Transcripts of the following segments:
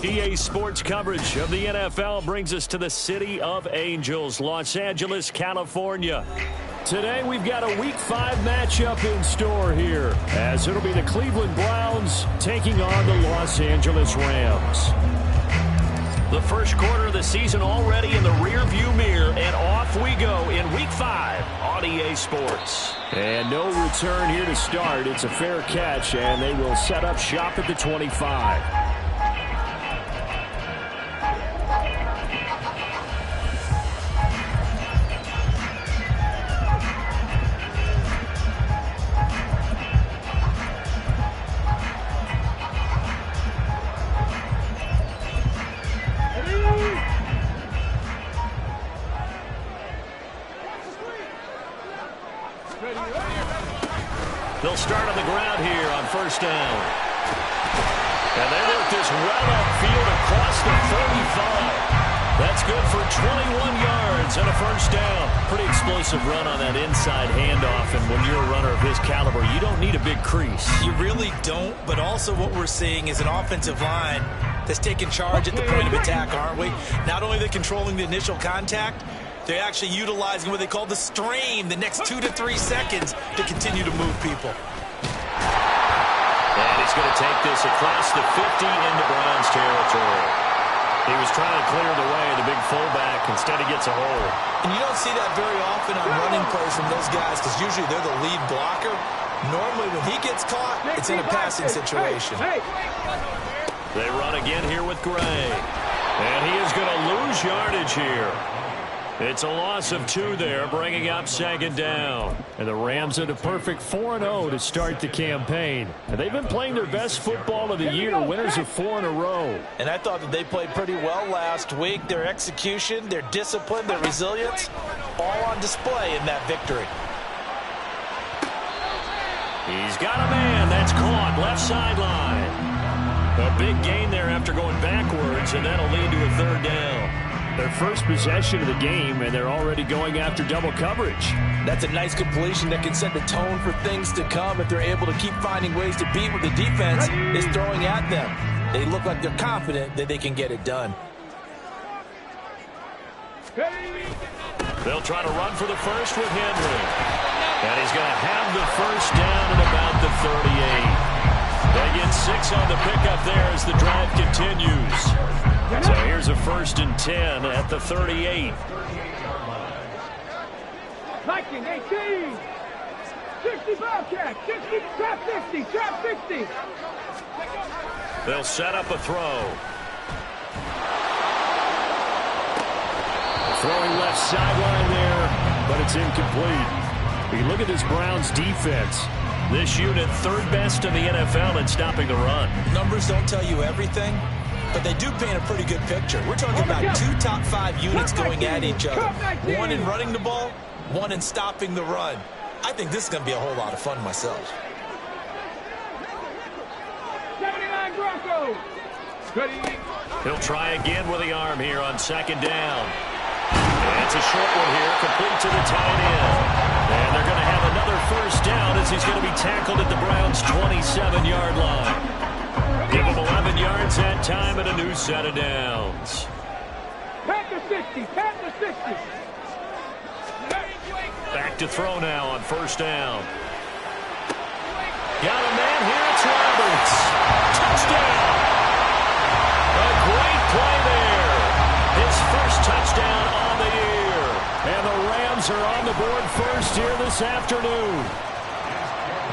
EA Sports coverage of the NFL brings us to the City of Angels, Los Angeles, California. Today we've got a Week 5 matchup in store here, as it'll be the Cleveland Browns taking on the Los Angeles Rams. The first quarter of the season already in the rearview mirror, and off we go in Week 5 on EA Sports. And no return here to start. It's a fair catch, and they will set up shop at the 25. They'll start on the ground here on first down. And they work this well upfield across the 35. That's good for 21 yards and a first down. Pretty explosive run on that inside handoff, and when you're a runner of his caliber, you don't need a big crease. You really don't, but also what we're seeing is an offensive line that's taking charge at the point of attack, aren't we? Not only are they controlling the initial contact, they're actually utilizing what they call the stream, the next 2 to 3 seconds, to continue to move people. And he's going to take this across the 50 into Browns territory. He was trying to clear the way, the big fullback. Instead, he gets a hole. And you don't see that very often on running plays from those guys, because usually they're the lead blocker. Normally, when he gets caught, it's in a passing situation. They run again here with Gray. And he is going to lose yardage here. It's a loss of 2 there, bringing up second down. And the Rams at a perfect 4-0 to start the campaign. And they've been playing their best football of the year, winners of 4 in a row. And I thought that they played pretty well last week. Their execution, their discipline, their resilience, all on display in that victory. He's got a man. That's caught. Left sideline. A big gain there after going backwards, and that'll lead to a third down. Their first possession of the game, and they're already going after double coverage. That's a nice completion that can set the tone for things to come if they're able to keep finding ways to beat what the defense is throwing at them. They look like they're confident that they can get it done. They'll try to run for the first with Henry. And he's going to have the first down at about the 38. They get 6 on the pickup there as the drive continues. So here's a 1st and 10 at the 38. Viking 18. 60 Bobcat. 60. Trap 60. Trap 60. They'll set up a throw. Throwing left sideline there, but it's incomplete. We look at this Browns defense. This unit 3rd best in the NFL in stopping the run. Numbers don't tell you everything, but they do paint a pretty good picture. We're talking about 2 top 5 units going at each other. 1 in running the ball, 1 in stopping the run. I think this is going to be a whole lot of fun myself. 79 Broncos. He'll try again with the arm here on second down. And it's a short one here, complete to the tight end. And they're going to have another first down as he's going to be tackled at the Browns' 27-yard line. Give him 11 yards that time and a new set of downs. Pat to 60. Pat to 60. Back to throw now on first down. Got a man here. It's Roberts. Touchdown. A great play there. His first touchdown on the year. And the Rams are on the board first here this afternoon.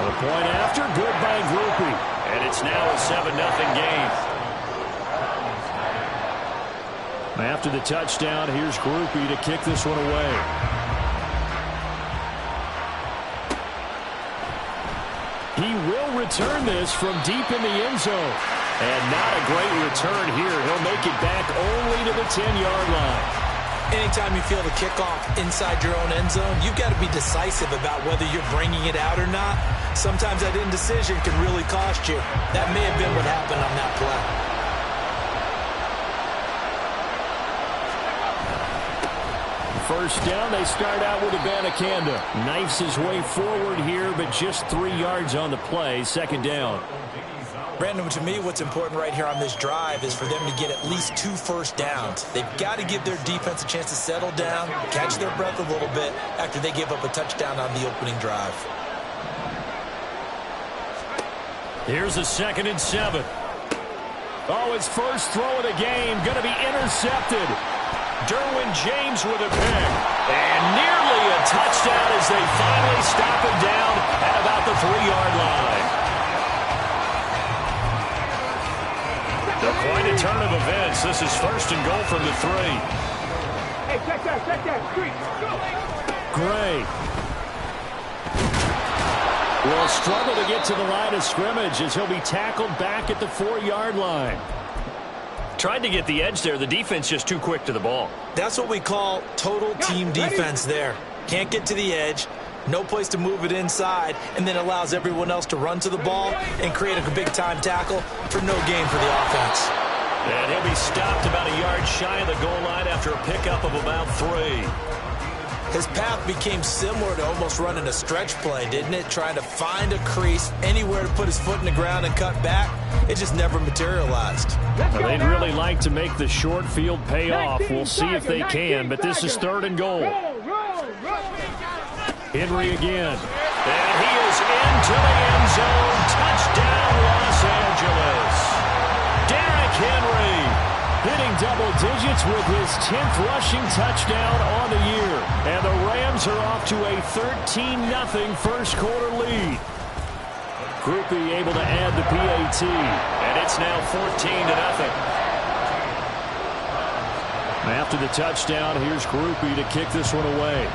A point after, good by Groupie. And it's now a 7-0 game. After the touchdown, here's Groupie to kick this one away. He will return this from deep in the end zone. And not a great return here. He'll make it back only to the 10-yard line. Anytime you feel the kickoff inside your own end zone, you've got to be decisive about whether you're bringing it out or not. Sometimes that indecision can really cost you. That may have been what happened on that play. First down, they start out with Abanikanda. Knifes his way forward here, but just 3 yards on the play. Second down. Brandon, to me, what's important right here on this drive is for them to get at least 2 first downs. They've got to give their defense a chance to settle down, catch their breath a little bit after they give up a touchdown on the opening drive. Here's a 2nd and 7. Oh, his first throw of the game going to be intercepted. Derwin James with a pick. And nearly a touchdown as they finally stop him down at about the 3-yard line. Quite a turn of events. This is 1st and goal from the 3. Hey, check that. Street. Gray will struggle to get to the line of scrimmage as he'll be tackled back at the 4-yard line. Tried to get the edge there. The defense just too quick to the ball. That's what we call total team defense there. Can't get to the edge. No place to move it inside, and then allows everyone else to run to the ball and create a big-time tackle for no gain for the offense. And he'll be stopped about a yard shy of the goal line after a pickup of about 3. His path became similar to almost running a stretch play, didn't it? Trying to find a crease, anywhere to put his foot in the ground and cut back. It just never materialized. Well, they'd really like to make the short field pay off. We'll see if they can, but this is 3rd and goal. Henry again. And he is into the end zone. Touchdown, Los Angeles. Derrick Henry hitting double digits with his 10th rushing touchdown on the year. And the Rams are off to a 13-0 first quarter lead. Groupie able to add the PAT. And it's now 14-0. After the touchdown, here's Groupie to kick this one away.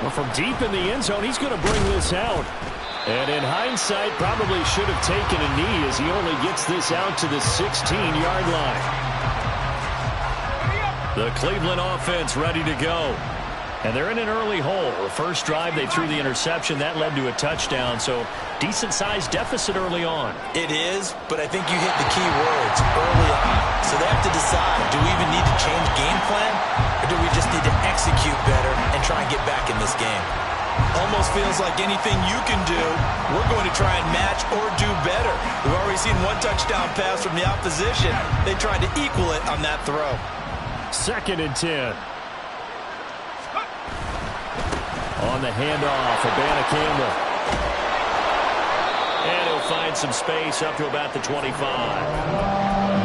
Well, from deep in the end zone, he's going to bring this out. And in hindsight, probably should have taken a knee as he only gets this out to the 16-yard line. The Cleveland offense ready to go. And they're in an early hole. The first drive, they threw the interception. That led to a touchdown, so decent-sized deficit early on. It is, but I think you hit the key words early on. So they have to decide, do we even need to change game plan, or do we just need to execute better and try and get back in this game? Almost feels like anything you can do, we're going to try and match or do better. We've already seen 1 touchdown pass from the opposition. They tried to equal it on that throw. 2nd and 10. On the handoff, Urbana Campbell. And he'll find some space up to about the 25.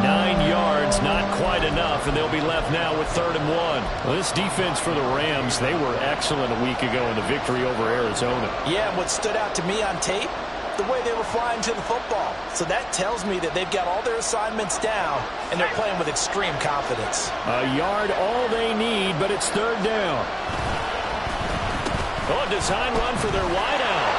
9 yards, not quite enough, and they'll be left now with 3rd and 1. Well, this defense for the Rams, they were excellent a week ago in the victory over Arizona. Yeah, and what stood out to me on tape, the way they were flying to the football. So that tells me that they've got all their assignments down, and they're playing with extreme confidence. A yard all they need, but it's 3rd down. Oh, a design run for their wideout.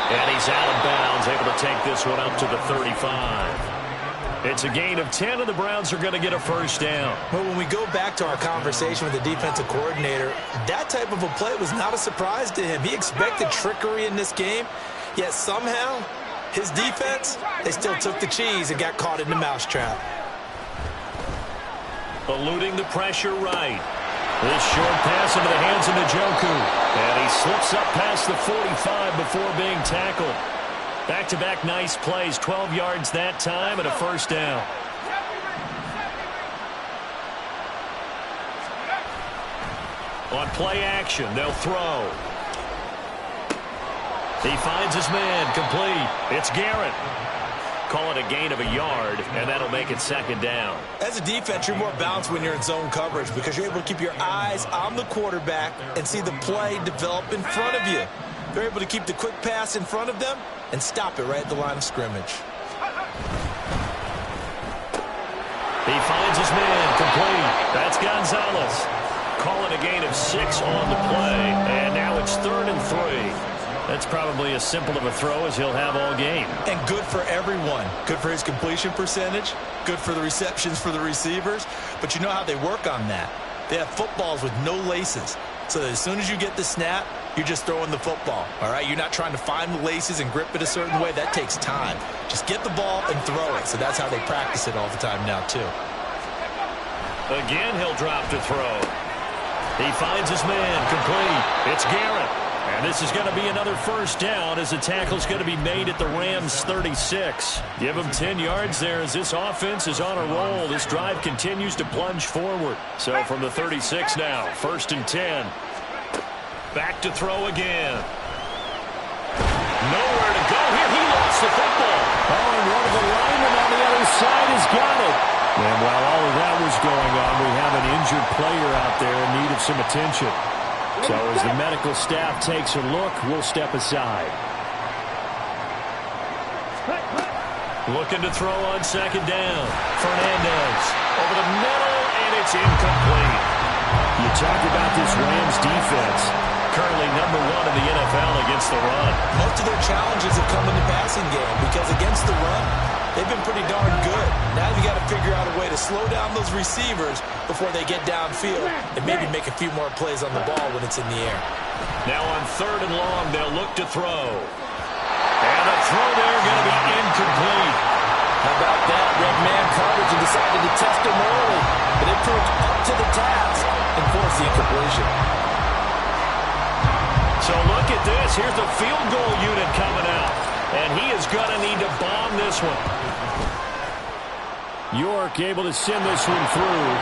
And he's out of bounds, able to take this one up to the 35. It's a gain of 10, and the Browns are going to get a first down. Well, when we go back to our conversation with the defensive coordinator, that type of a play was not a surprise to him. He expected trickery in this game, yet somehow his defense, they still took the cheese and got caught in the mousetrap. Eluding the pressure right. This short pass into the hands of Njoku. And he slips up past the 45 before being tackled. Back-to-back nice plays, 12 yards that time and a first down. On play action, they'll throw. He finds his man, complete. It's Garrett. Call it a gain of a yard, and that'll make it 2nd down. As a defense, you're more balanced when you're in zone coverage because you're able to keep your eyes on the quarterback and see the play develop in front of you. They're able to keep the quick pass in front of them and stop it right at the line of scrimmage. He finds his man, complete. That's Gonzalez. Call it a gain of 6 on the play, and now it's 3rd and 3. That's probably as simple of a throw as he'll have all game. And good for everyone. Good for his completion percentage. Good for the receptions for the receivers. But you know how they work on that. They have footballs with no laces. So that as soon as you get the snap, you're just throwing the football. All right? You're not trying to find the laces and grip it a certain way. That takes time. Just get the ball and throw it. So that's how they practice it all the time now, too. Again, he'll drop to throw. He finds his man, complete. It's Garrett. And this is going to be another first down as the tackle's going to be made at the Rams' 36. Give them 10 yards there as this offense is on a roll. This drive continues to plunge forward. So from the 36 now, 1st and 10. Back to throw again. Nowhere to go here. He lost the football. Oh, and one of the linemen on the other side has got it. And while all of that was going on, we have an injured player out there in need of some attention. So as the medical staff takes a look, we'll step aside. Looking to throw on 2nd down. Fernandez over the middle, and it's incomplete. You talk about this Rams defense. Currently #1 in the NFL against the run. Most of their challenges have come in the passing game because against the run, they've been pretty darn good. Now you got to figure out a way to slow down those receivers before they get downfield and maybe make a few more plays on the ball when it's in the air. Now on 3rd and long, they'll look to throw. And a throw there going to be incomplete. How about that? Red man coverage and decided to test him early, but it proved up to the task and forced the incompletion. So look at this. Here's the field goal unit coming out. And he is going to need to bomb this one. York able to send this one through.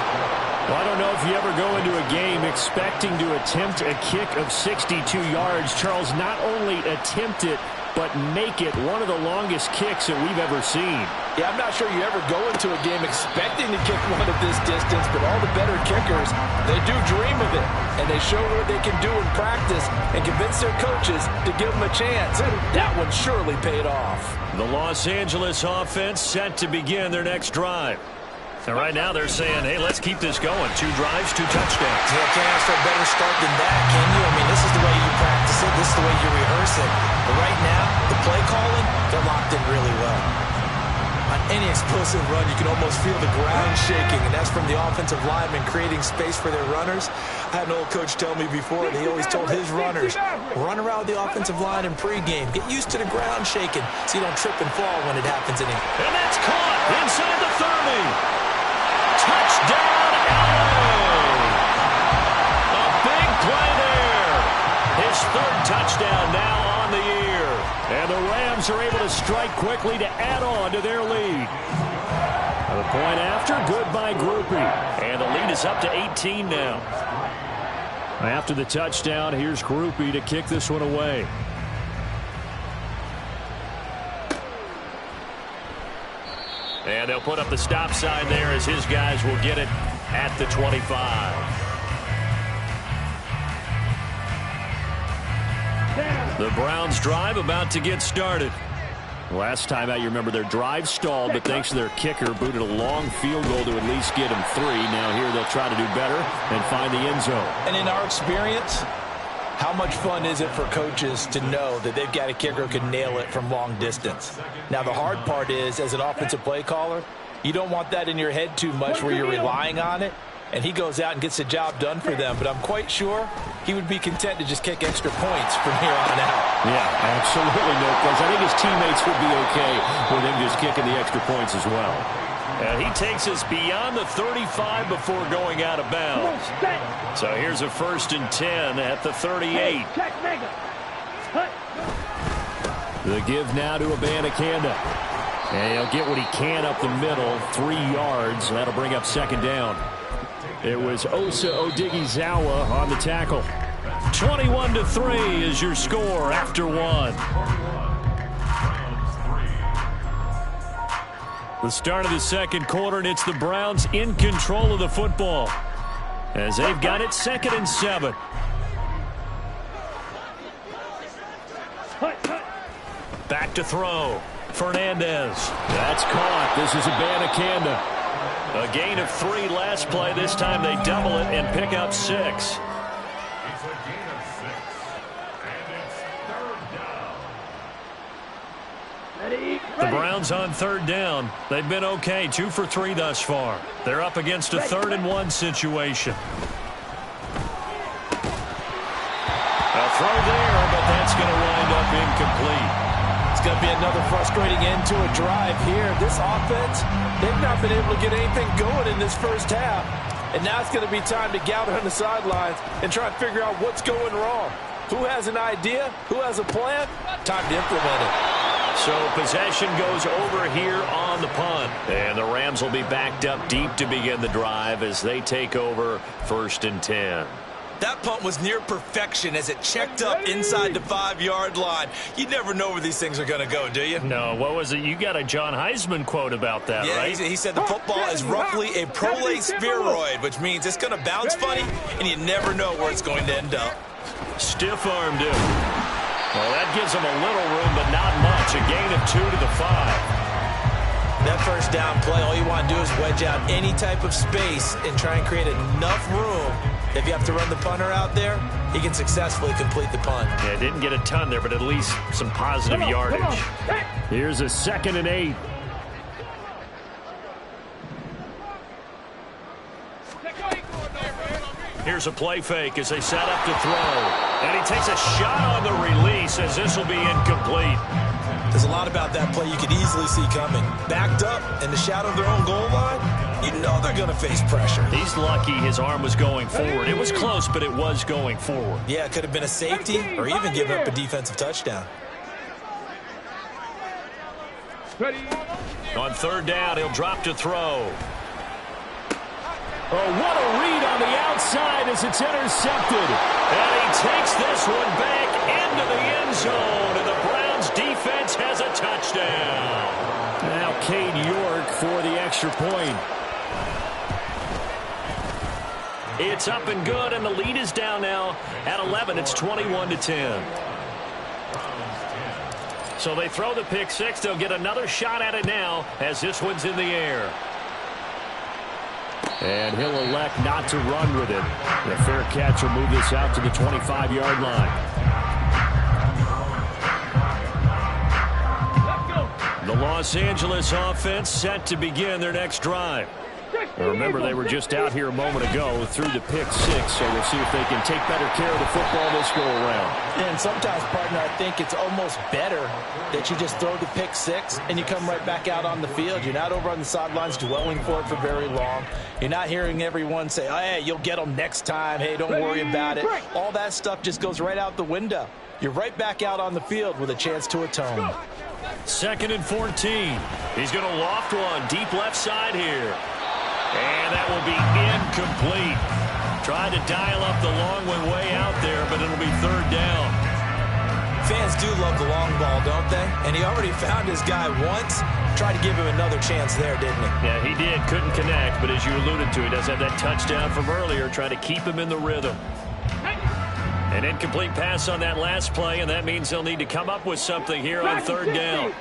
Well, I don't know if you ever go into a game expecting to attempt a kick of 62 yards. Charles, not only attempt it, but make it one of the longest kicks that we've ever seen. Yeah, I'm not sure you ever go into a game expecting to kick one of this distance, but all the better kickers, they do dream of it, and they show what they can do in practice and convince their coaches to give them a chance. That one surely paid off. The Los Angeles offense set to begin their next drive. And right now they're saying, hey, let's keep this going. 2 drives, 2 touchdowns. You can't ask for a better start than that, can you? I mean, this is the way you practice it. This is the way you rehearse it. But right now, the play calling, they're locked in really well. On any explosive run, you can almost feel the ground shaking, and that's from the offensive linemen creating space for their runners. I had an old coach tell me before that he always told his runners, run around the offensive line in pregame. Get used to the ground shaking so you don't trip and fall when it happens in it. And that's caught inside the 30. Touchdown, LA! A big play there. His 3rd touchdown now on the year. And the Rams are able to strike quickly to add on to their lead. The point after, good by Groupie. And the lead is up to 18 now. After the touchdown, here's Groupie to kick this one away. And they'll put up the stop sign there as his guys will get it at the 25. The Browns drive about to get started. Last time out, you remember their drive stalled, but thanks to their kicker, booted a long field goal to at least get him 3. Now here they'll try to do better and find the end zone. And in our experience, how much fun is it for coaches to know that they've got a kicker who can nail it from long distance? Now, the hard part is, as an offensive play caller, you don't want that in your head too much where you're relying on it, and he goes out and gets the job done for them. But I'm quite sure he would be content to just kick extra points from here on out. Yeah, absolutely no question. I think his teammates would be okay with him just kicking the extra points as well. And he takes us beyond the 35 before going out of bounds. So here's a 1st and 10 at the 38. The give now to Abanikanda. And he'll get what he can up the middle, 3 yards. That'll bring up 2nd down. It was Osa Odighizuwa on the tackle. 21-3 is your score after 1. The start of the 2nd quarter, and it's the Browns in control of the football as they've got it 2nd and 7. Back to throw. Fernandez. That's caught. This is Abanikanda. A gain of 3 last play. This time they double it and pick up 6. The Browns on 3rd down. They've been okay. 2 for 3 thus far. They're up against a 3rd and 1 situation. A throw there, but that's going to wind up incomplete. It's going to be another frustrating end to a drive here. This offense, they've not been able to get anything going in this first half. And now it's going to be time to gather on the sidelines and try and figure out what's going wrong. Who has an idea? Who has a plan? Time to implement it. So possession goes over here on the punt. And the Rams will be backed up deep to begin the drive as they take over 1st and 10. That punt was near perfection as it checked up inside the 5-yard line. You never know where these things are going to go, do you? No, what was it? You got a John Heisman quote about that, yeah, right? He said the football is roughly a prolate spheroid, which means it's going to bounce funny, and you never know where it's going to end up. Stiff-armed him. Well, that gives him a little room, but not much. A gain of 2 to the 5. That first down play, all you want to do is wedge out any type of space and try and create enough room. If you have to run the punter out there, he can successfully complete the punt. Yeah, didn't get a ton there, but at least some positive yardage. Here's a 2nd and 8. Here's a play fake as they set up to throw. And he takes a shot on the release as this will be incomplete. There's a lot about that play you could easily see coming. Backed up in the shadow of their own goal line, you know they're going to face pressure. He's lucky his arm was going forward. It was close, but it was going forward. Yeah, it could have been a safety or even given up a defensive touchdown. On 3rd down, he'll drop to throw. Oh, what a read on the outside as it's intercepted. And he takes this one back into the end zone, and the Browns defense has a touchdown. Now Cade York for the extra point. It's up and good, and the lead is down now at 11. It's 21 to 10. So they throw the pick six. They'll get another shot at it now as this one's in the air. And he'll elect not to run with it. The fair catch will move this out to the 25-yard line. The Los Angeles offense set to begin their next drive. Now remember, they were just out here a moment ago through the pick six, so we'll see if they can take better care of the football this go around. And sometimes, partner, I think it's almost better that you just throw the pick six and you come right back out on the field. You're not over on the sidelines dwelling for it for very long. You're not hearing everyone say, oh, hey, you'll get them next time. Hey, don't worry about it. All that stuff just goes right out the window. You're right back out on the field with a chance to atone. 2nd and 14. He's going to loft one deep left side here. And that will be incomplete. Tried to dial up the long one way out there, but it'll be 3rd down. Fans do love the long ball, don't they? And he already found his guy once. Tried to give him another chance there, didn't he? Yeah, he did. Couldn't connect, but as you alluded to, he does have that touchdown from earlier, trying to keep him in the rhythm. An incomplete pass on that last play, and that means they'll need to come up with something here on 3rd down.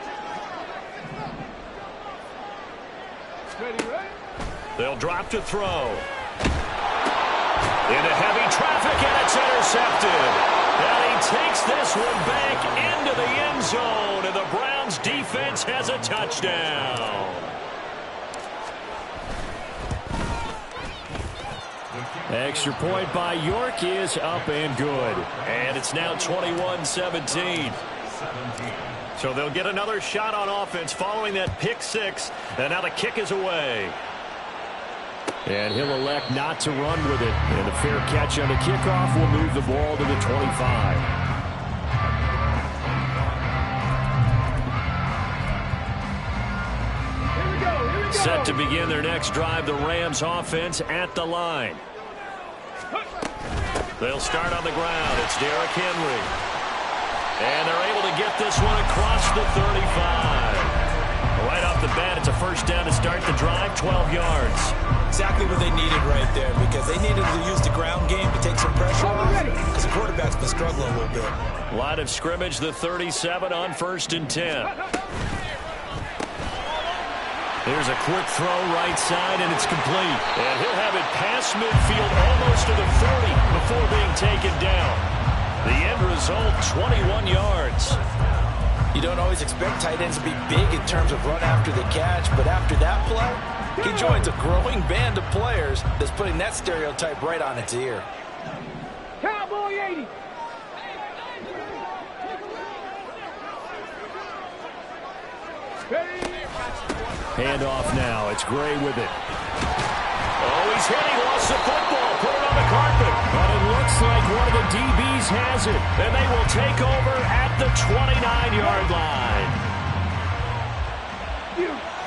They'll drop to throw. Into heavy traffic, and it's intercepted. And he takes this one back into the end zone, and the Browns defense has a touchdown. Extra point by York is up and good. And it's now 21-17. So they'll get another shot on offense following that pick six. And now the kick is away. And he'll elect not to run with it. And a fair catch on the kickoff will move the ball to the 25. Set to begin their next drive, the Rams offense at the line. They'll start on the ground. It's Derrick Henry. And they're able to get this one across the 35. Right off the bat, it's a first down to start the drive, 12 yards. Exactly what they needed right there, because they needed to use the ground game to take some pressure off, because the quarterback's been struggling a little bit. Line of scrimmage, the 37 on 1st and 10. There's a quick throw right side, and it's complete. And he'll have it past midfield almost to the 40 before being taken down. The end result, 21 yards. You don't always expect tight ends to be big in terms of run after the catch, but after that play, he joins a growing band of players that's putting that stereotype right on its ear. Cowboy 80. Handoff now. It's Gray with it. Oh, he's hit. He lost Takes the football, put it on the carpet. But it looks like one of the DBs has it. And they will take over at the 29-yard line.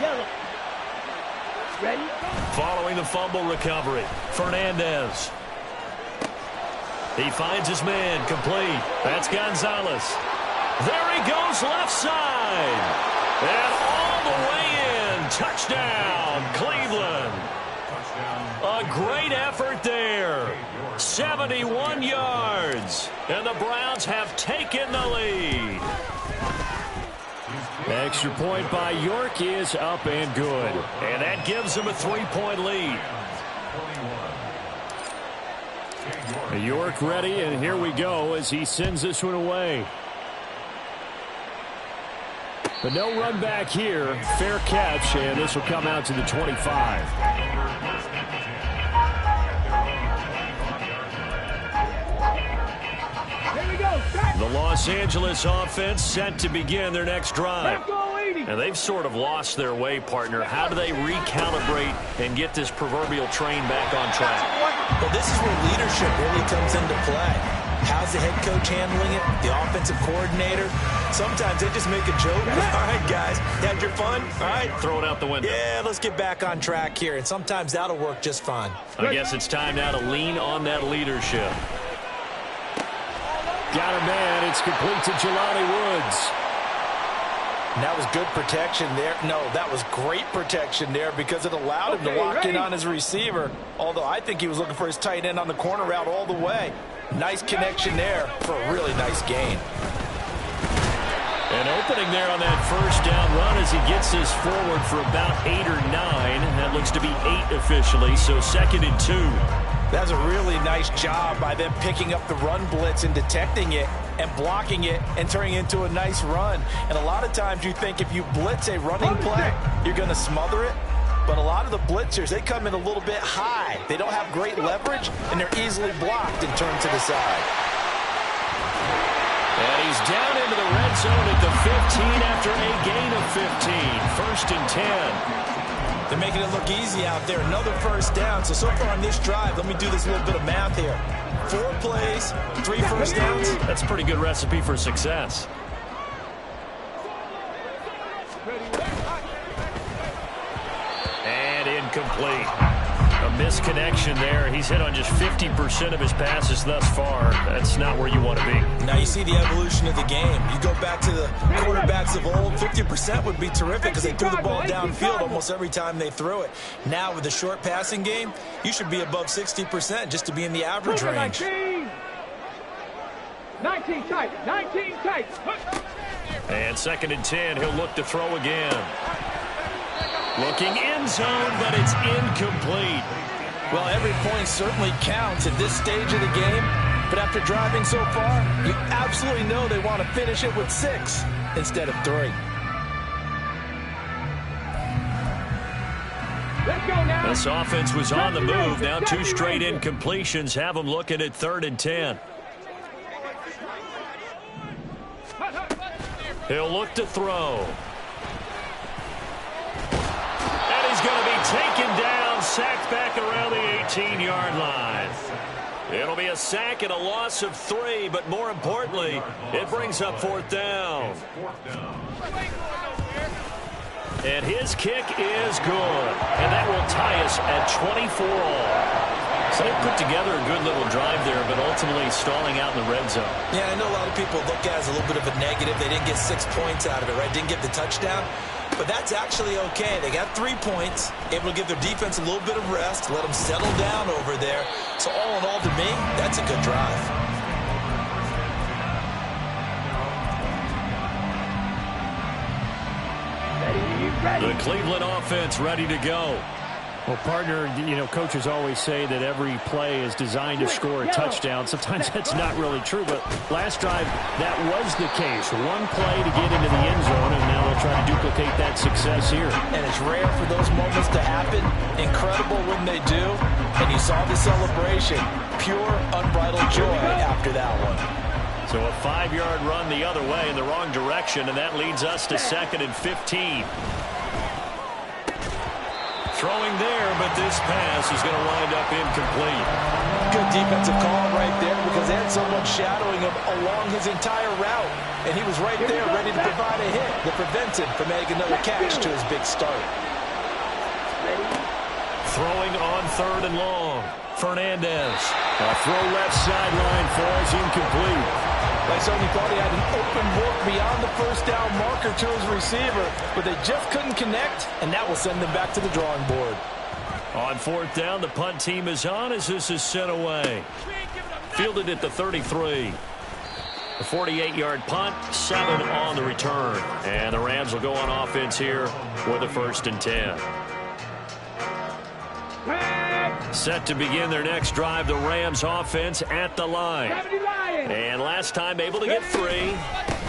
Yellow. Ready? Following the fumble recovery, Fernandez. He finds his man, complete. That's Gonzalez. There he goes, left side. And all the way in. Touchdown, Cleveland. A great effort there. 71 yards. And the Browns have taken the lead. Extra point by York is up and good. And that gives them a 3-point lead. York ready, and here we go as he sends this one away. But no run back here. Fair catch, and this will come out to the 25. The Los Angeles offense set to begin their next drive. And they've sort of lost their way, partner. How do they recalibrate and get this proverbial train back on track? Well, this is where leadership really comes into play. How's the head coach handling it? The offensive coordinator? Sometimes they just make a joke. All right, guys, had your fun? All right. Throw it out the window. Yeah, let's get back on track here. And sometimes that'll work just fine. I guess it's time now to lean on that leadership. Got a man. It's complete to Jelani Woods. And that was good protection there. No, that was great protection there because it allowed him to lock in on his receiver. Although I think he was looking for his tight end on the corner route all the way. Nice connection there for a really nice gain. An opening there on that first down run as he gets this forward for about 8 or 9. That looks to be 8 officially, so 2nd and 2. That's a really nice job by them picking up the run blitz and detecting it and blocking it and turning it into a nice run. And a lot of times you think if you blitz a running play, you're going to smother it. But a lot of the blitzers, they come in a little bit high. They don't have great leverage, and they're easily blocked and turned to the side. And he's down into the red zone at the 15 after a gain of 15. 1st and 10. They're making it look easy out there. Another first down. So far on this drive, let me do this little bit of math here. 4 plays, 3 first downs. That's a pretty good recipe for success. And incomplete. A misconnection there. He's hit on just 50% of his passes thus far. That's not where you want to be. Now you see the evolution of the game. You go back to the quarterbacks of old, 50% would be terrific because they threw the ball downfield almost every time they threw it. Now with the short passing game, you should be above 60% just to be in the average range. 19 tight. 19 tight. And 2nd and 10. He'll look to throw again. Looking end zone, but it's incomplete. Well, every point certainly counts at this stage of the game. But after driving so far, you absolutely know they want to finish it with 6 instead of 3. Let's go now. This offense was on the move. Now 2 straight incompletions have them looking at 3rd and 10. He'll look to throw. He's going to be taken down, sacked back around the 18-yard line. It'll be a sack and a loss of 3, but more importantly, it brings up 4th down. And his kick is good, and that will tie us at 24 all. So they put together a good little drive there, but ultimately stalling out in the red zone. Yeah, I know a lot of people look at it as a little bit of a negative. They didn't get 6 points out of it, right? Didn't get the touchdown. But that's actually okay. They got 3 points, able to give their defense a little bit of rest, let them settle down over there. So all in all, to me, that's a good drive. The Cleveland offense ready to go. Well, partner, you know, coaches always say that every play is designed to score a touchdown. Sometimes that's not really true, but last drive, that was the case. 1 play to get into the end zone, and now they'll try to duplicate that success here. And it's rare for those moments to happen. Incredible when they do. And you saw the celebration. Pure, unbridled joy after that one. So a 5-yard run the other way in the wrong direction, and that leads us to 2nd and 15. Throwing there, but this pass is going to wind up incomplete. Good defensive call right there because they had someone shadowing him along his entire route. And he was right there ready to provide a hit that prevents him from making another catch to his big start. Throwing on 3rd and long. Fernandez. A throw left sideline falls incomplete. Lysoni thought he had an open look beyond the first down marker to his receiver, but they just couldn't connect, and that will send them back to the drawing board. On 4th down, the punt team is on as this is sent away. Fielded at the 33. A 48-yard punt, 7 on the return. And the Rams will go on offense here with a 1st and 10. Set to begin their next drive, the Rams offense at the line. And last time able to get 3.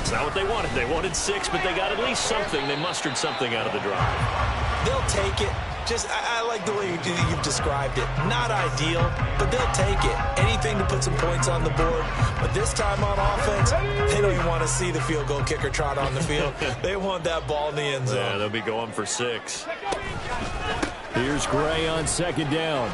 It's not what they wanted. They wanted 6, but they got at least something. They mustered something out of the drive. They'll take it. I like the way you've described it. Not ideal, but they'll take it. Anything to put some points on the board. But this time on offense, they don't even want to see the field goal kicker trot on the field. They want that ball in the end zone. Yeah, they'll be going for 6. Here's Gray on 2nd down.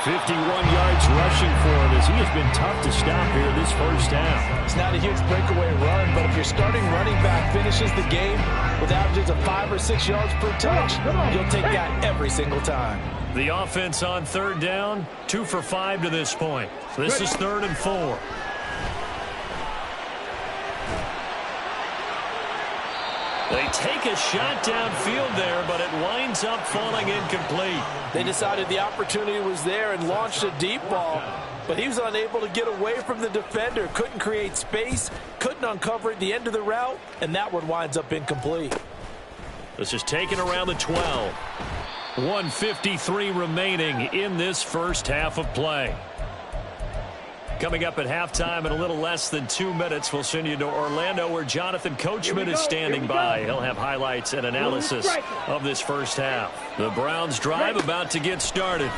51 yards rushing for him as he has been tough to stop here this first half. It's not a huge breakaway run, but if your starting running back finishes the game with averages of 5 or 6 yards per touch, you'll take that every single time. The offense on 3rd down, 2 for 5 to this point. This is 3rd and 4. They take a shot downfield there, but it winds up falling incomplete. They decided the opportunity was there and launched a deep ball, but he was unable to get away from the defender, couldn't create space, couldn't uncover at the end of the route, and that one winds up incomplete. This is taken around the 12. 1:53 remaining in this first half of play. Coming up at halftime in a little less than 2 minutes, we'll send you to Orlando where Jonathan Coachman is standing by. He'll have highlights and analysis of this first half. The Browns drive about to get started.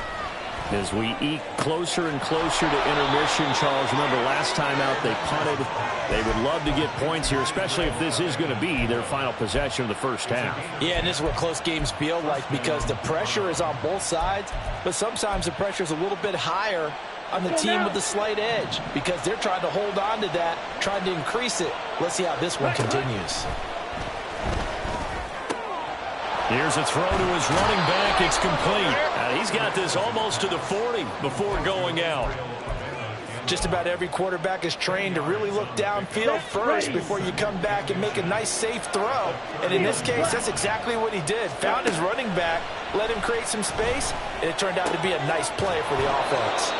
As we eke closer and closer to intermission, Charles, remember last time out they punted. They would love to get points here, especially if this is going to be their final possession of the first half. Yeah, and this is what close games feel like because the pressure is on both sides, but sometimes the pressure is a little bit higher on the team with the slight edge because they're trying to hold on to that, trying to increase it. Let's see how this one continues. Here's a throw to his running back. It's complete. He's got this almost to the 40 before going out. Just about every quarterback is trained to really look downfield first before you come back and make a nice, safe throw. And in this case, that's exactly what he did. Found his running back, let him create some space, and it turned out to be a nice play for the offense.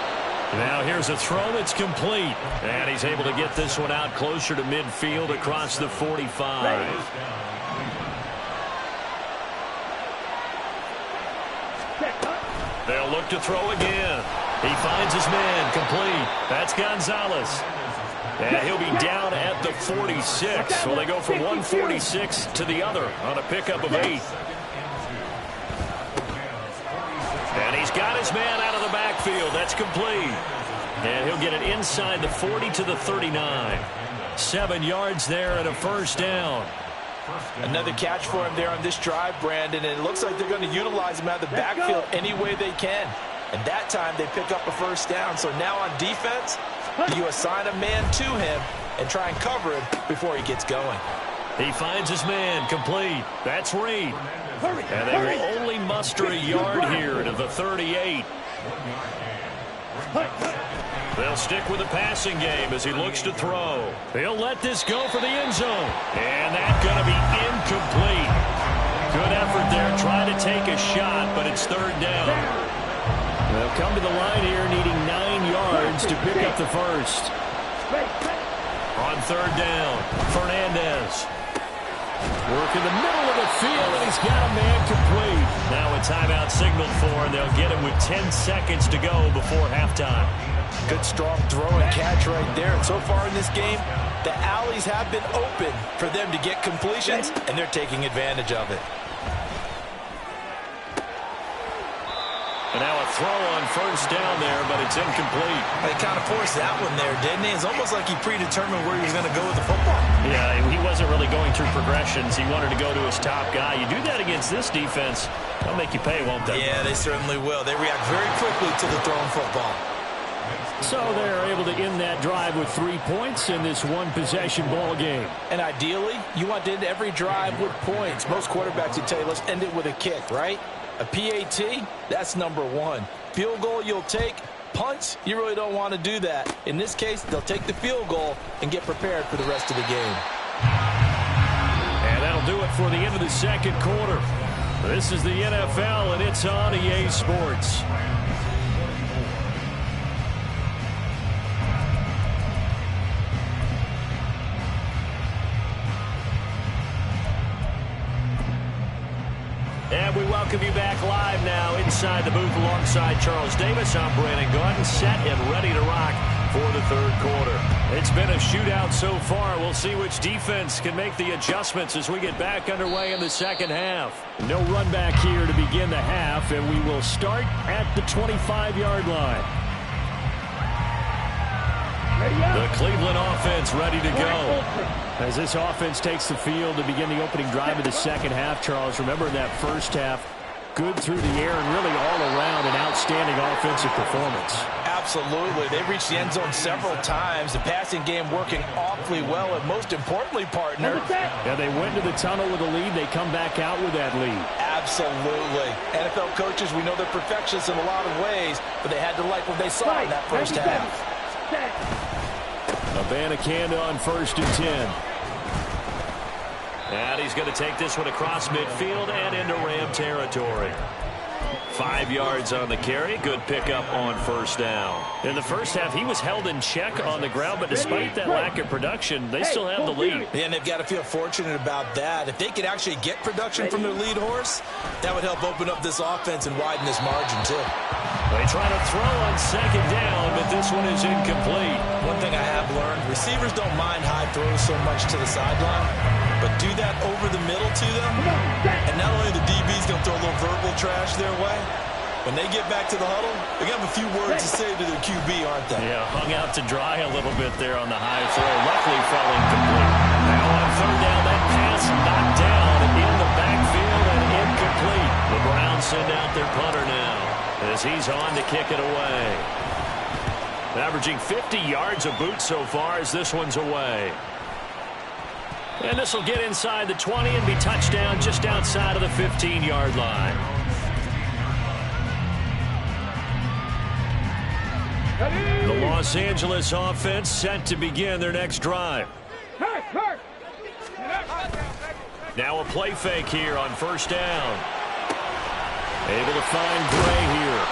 Now here's a throw that's complete. And he's able to get this one out closer to midfield across the 45. They'll look to throw again. He finds his man, complete. That's Gonzalez. And he'll be down at the 46. Well, they go from 146 to the other on a pickup of 8. And he's got his man out of the backfield. That's complete. And he'll get it inside the 40 to the 39. 7 yards there and a first down. Another catch for him there on this drive, Brandon, and it looks like they're going to utilize him out of the backfield any way they can. And that time they pick up a first down. So now on defense, you assign a man to him and try and cover him before he gets going. He finds his man, complete. That's Reed. And they will only muster a yard here to the 38. They'll stick with the passing game as he looks to throw. He'll let this go for the end zone. And that's going to be incomplete. Good effort there, trying to take a shot, but it's 3rd down. They'll come to the line here needing 9 yards to pick up the first. On 3rd down, Fernandez. Work in the middle of the field, and he's got a man complete. Now a timeout signaled for, and they'll get him with 10 seconds to go before halftime. Good strong throw and catch right there. And so far in this game, the alleys have been open for them to get completions, and they're taking advantage of it. And now a throw on first down there, but it's incomplete. He kind of forced that one there, didn't he? It's almost like he predetermined where he was going to go with the football. Yeah, he wasn't really going through progressions. He wanted to go to his top guy. You do that against this defense, they'll make you pay, won't they? Yeah, they certainly will. They react very quickly to the thrown football. So they're able to end that drive with 3 points in this one-possession ball game. And ideally, you want to end every drive with points. Most quarterbacks would tell you, let's end it with a kick, right? A PAT, that's number one. Field goal you'll take. Punts, you really don't want to do that. In this case, they'll take the field goal and get prepared for the rest of the game. And that'll do it for the end of the second quarter. This is the NFL, and it's on EA Sports. And we welcome you back live now inside the booth alongside Charles Davis. I'm Brandon Gaudin, set and ready to rock for the third quarter. It's been a shootout so far. We'll see which defense can make the adjustments as we get back underway in the second half. No run back here to begin the half, and we will start at the 25-yard line. The Cleveland offense ready to go. As this offense takes the field to begin the opening drive of the second half, Charles, remember that first half, good through the air and really all around an outstanding offensive performance. Absolutely. They reached the end zone several times. The passing game working awfully well, and most importantly, partner. Yeah, they went to the tunnel with a lead. They come back out with that lead. Absolutely. NFL coaches, we know they're perfectionists in a lot of ways, but they had to like what they saw in that first half. Abanikanda on 1st and 10. And he's going to take this one across midfield and into Ram territory. 5 yards on the carry. Good pickup on first down. In the first half, he was held in check on the ground, but despite that lack of production, they still have the lead. Yeah, and they've got to feel fortunate about that. If they could actually get production from their lead horse, that would help open up this offense and widen this margin, too. They try to throw on second down, but this one is incomplete. One thing I have learned, receivers don't mind high throws so much to the sideline, but do that over the middle to them, and not only the DB's going to throw a little verbal trash their way, when they get back to the huddle, they're going to have a few words to say to their QB, aren't they? Yeah, hung out to dry a little bit there on the high throw. Luckily fell incomplete. Now on third down, that pass knocked down in the backfield and incomplete. The Browns send out their punter now as he's on to kick it away. Averaging 50 yards a boot so far as this one's away. And this will get inside the 20 and be touchdown just outside of the 15-yard line. The Los Angeles offense set to begin their next drive. Now a play fake here on first down. Able to find Gray here.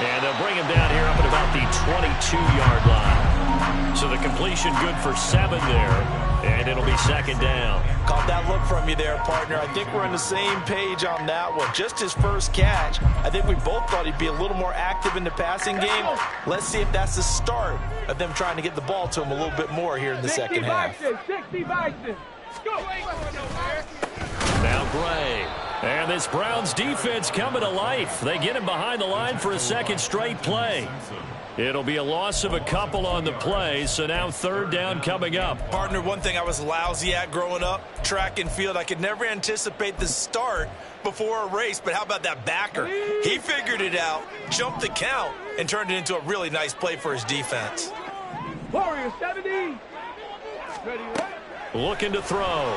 And they'll bring him down here up at about the 22-yard line. So the completion good for 7 there. And it'll be second down. Caught that look from you there, partner. I think we're on the same page on that one. Just his first catch. I think we both thought he'd be a little more active in the passing game. Let's see if that's the start of them trying to get the ball to him a little bit more here in the second half. 60 Bison. Go. Now Gray. And this Browns defense coming to life. They get him behind the line for a second straight play. It'll be a loss of a couple on the play, so now third down coming up. Partner, one thing I was lousy at growing up, track and field, I could never anticipate the start before a race, but how about that backer? He figured it out, jumped the count, and turned it into a really nice play for his defense. Warrior 70. Ready, right? Looking to throw.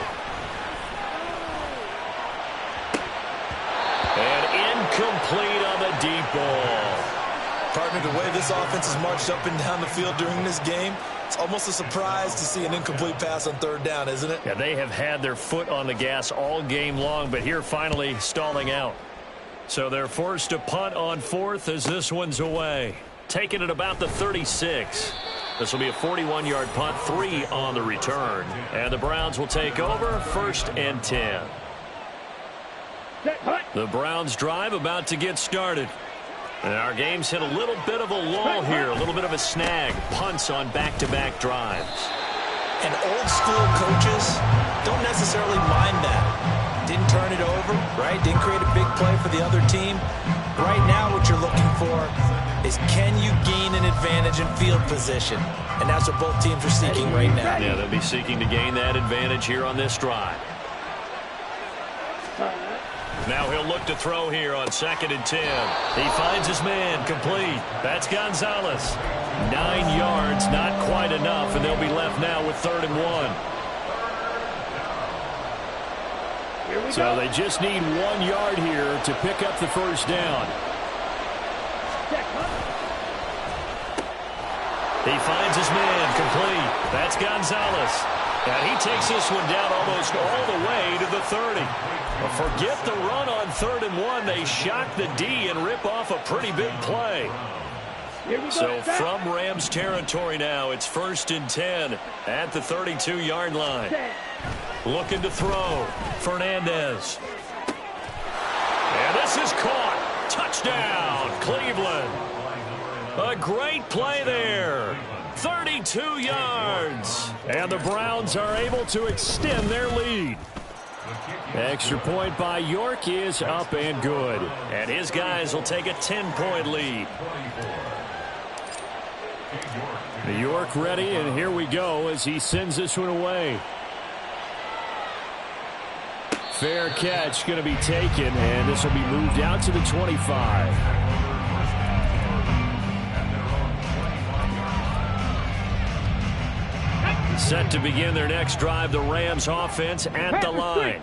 And incomplete on the deep ball. Partner, the way this offense has marched up and down the field during this game, it's almost a surprise to see an incomplete pass on third down, isn't it? Yeah, they have had their foot on the gas all game long, but here finally stalling out. So they're forced to punt on fourth as this one's away. Taking it about the 36. This will be a 41-yard punt, 3 on the return. And the Browns will take over, 1st and 10. The Browns drive about to get started. And our game's hit a little bit of a lull here, a little bit of a snag. Punts on back-to-back drives. And old school coaches don't necessarily mind that. Didn't turn it over, right? Didn't create a big play for the other team. Right now what you're looking for is, can you gain an advantage in field position? And that's what both teams are seeking right now. Yeah, they'll be seeking to gain that advantage here on this drive. Now he'll look to throw here on 2nd and 10. He finds his man, complete. That's Gonzalez. 9 yards, not quite enough, and they'll be left now with 3rd and 1. So they just need 1 yard here to pick up the first down. He finds his man, complete. That's Gonzalez. And he takes this one down almost all the way to the 30. But forget the run on 3rd and 1. They shock the D and rip off a pretty big play. So from Rams territory now, it's 1st and 10 at the 32-yard line. Looking to throw. Fernandez. And this is caught. Touchdown, Cleveland. A great play there. 32 yards. And the Browns are able to extend their lead. Extra point by York is up and good. And his guys will take a 10-point lead. York ready, and here we go as he sends this one away. Fair catch going to be taken, and this will be moved out to the 25. Set to begin their next drive, the Rams offense at the line.